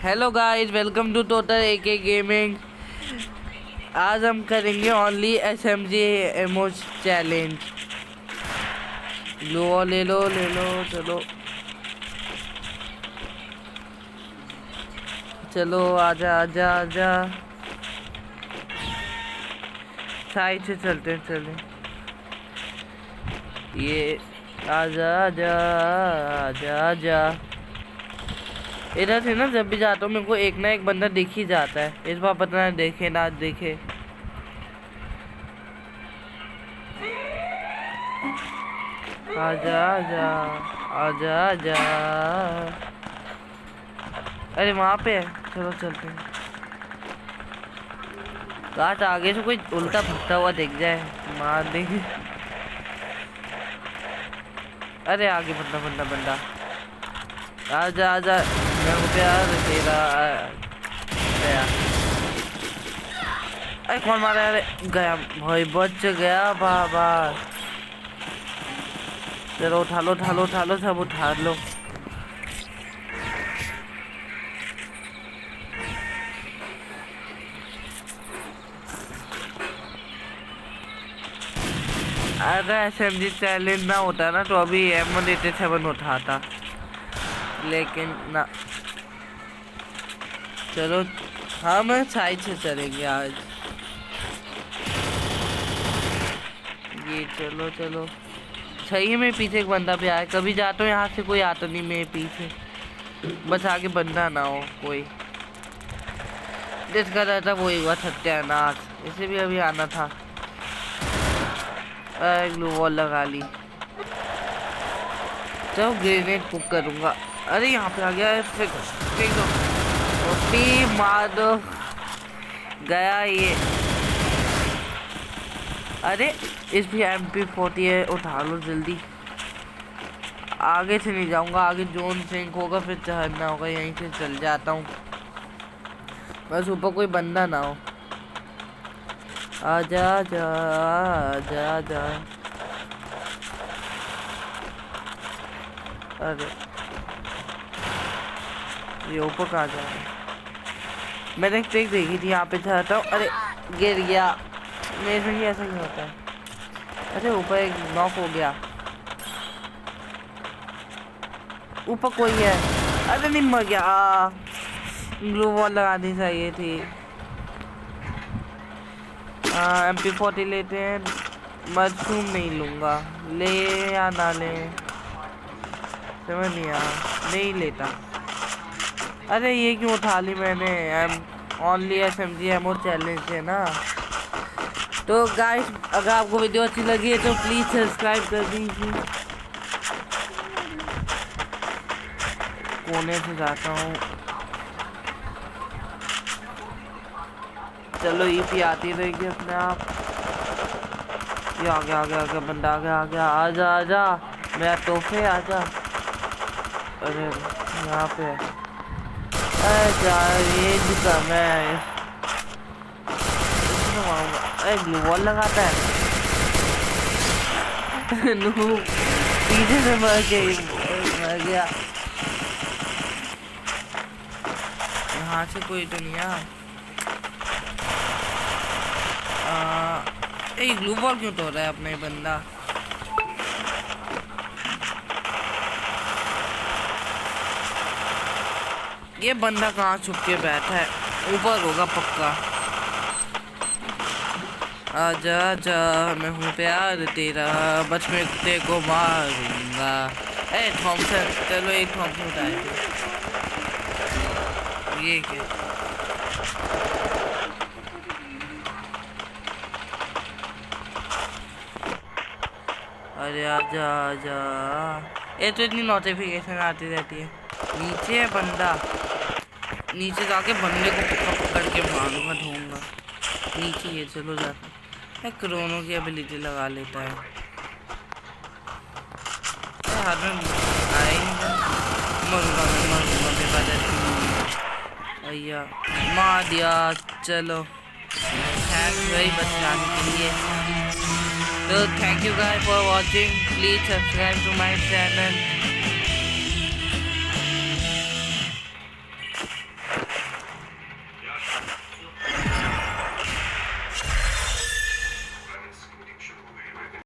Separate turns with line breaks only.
Hello guys, welcome to total AK gaming. आज हम करेंगे ओनली एसएमजी एमोज चैलेंज। लो ले लो चलो चलो आजा आजा आजा। साइड से चलते हैं, चले ये आजा आजा आजा आजा। इधर से ना जब भी जाता हूँ मेरे को एक ना एक बंदा दिख ही जाता है। इस बार पता नहीं देखे ना देखे। आजा आजा आजा आजा। अरे वहाँ पे है, चलो चलते हैं। काश आगे से कोई उल्टा भटका हुआ दिख जाए, मार देंगे। अरे आगे बंदा बंदा बंदा। आजा आजा, मैं प्यार तेरा गया। अरे कौन मारा? अरे गया भाई, बच गया बाबा। चलो उठा लो उठा लो उठा लो, सब उठा लो। अगर एसएमजी चैलेंज ना होता ना तो अभी M187 उठाता, लेकिन ना। चलो हम साइड से चलेंगे आज। ये चलो चलो। सही है, मेरे पीछे एक बंदा भी आया। कभी जाता हूँ यहाँ से कोई आता नहीं मेरे पीछे, बस आगे बंदा ना हो कोई। जिसका रहता वही हुआ सत्यानाश। इसे भी अभी आना था। ग्लू वॉल लगा ली। चलो ग्रेनेड कुक करूँगा। अरे यहाँ पे आ गया है, फेंक दो। मार दो। गया ये। अरे इस भी MP40 है, उठा लो जल्दी। आगे से नहीं जाऊंगा, आगे जोन सिंक होगा, फिर चढ़ना होगा। यहीं से चल जाता हूँ, बस ऊपर कोई बंदा ना हो। आजा आजा आजा आजा। अरे ये ऊपर कहाँ जा रहा है? मैंने एक ट्रिक देखी थी, यहाँ पे चढ़ता हूँ। अरे गिर गया। मेरे से ही ऐसा ही होता है। अरे ऊपर एक नॉक हो गया। ऊपर कोई है। अरे नहीं, मर गया। ग्लू वॉल लगानी चाहिए थी। MP40 लेते हैं। मशरूम नहीं लूँगा, ले या ना ले समझ नहीं आया। नहीं लेता। अरे ये क्यों उठा ली मैंने? ओनली एसएमजी एमो चैलेंज है ना। तो गाइस, अगर आपको वीडियो अच्छी लगी है तो प्लीज़ सब्सक्राइब कर दीजिए। कोने से जाता हूँ। चलो EP आती रहेगी अपने आप। ये आ गया आ गया आ गया, बंदा आ गया आ गया। आजा आजा मेरा तोहफे, आजा। अरे यहाँ पे है। अरे यार ये भी कम है। अरे ग्लू वॉल लगाता है। पीछे से मर गया। यहाँ से कोई तो नहीं है। ग्लू वॉल क्यों तोड़ रहा है अपना ही बंदा? ये बंदा कहाँ छुप के बैठा है? ऊपर होगा पक्का। आजा आजा, मैं हूँ प्यार तेरा, बच में कुत्ते को मारूंगा। थॉमसन, चलो एक थॉमसन उठाए। ये क्या? अरे आजा आजा। ये तो इतनी नोटिफिकेशन आती रहती है। नीचे है बंदा, नीचे जाके बंदे को पकड़ के मारूंगा, ढूंढूंगा। नीचे ये, चलो जाता है। क्रोनो की एबिलिटी लगा लेता है। हाथ में मरूंगा भैया, मार दिया। चलो थैंक्स भाई बचाने के लिए। तो thank you guys for watching. Please subscribe to my channel.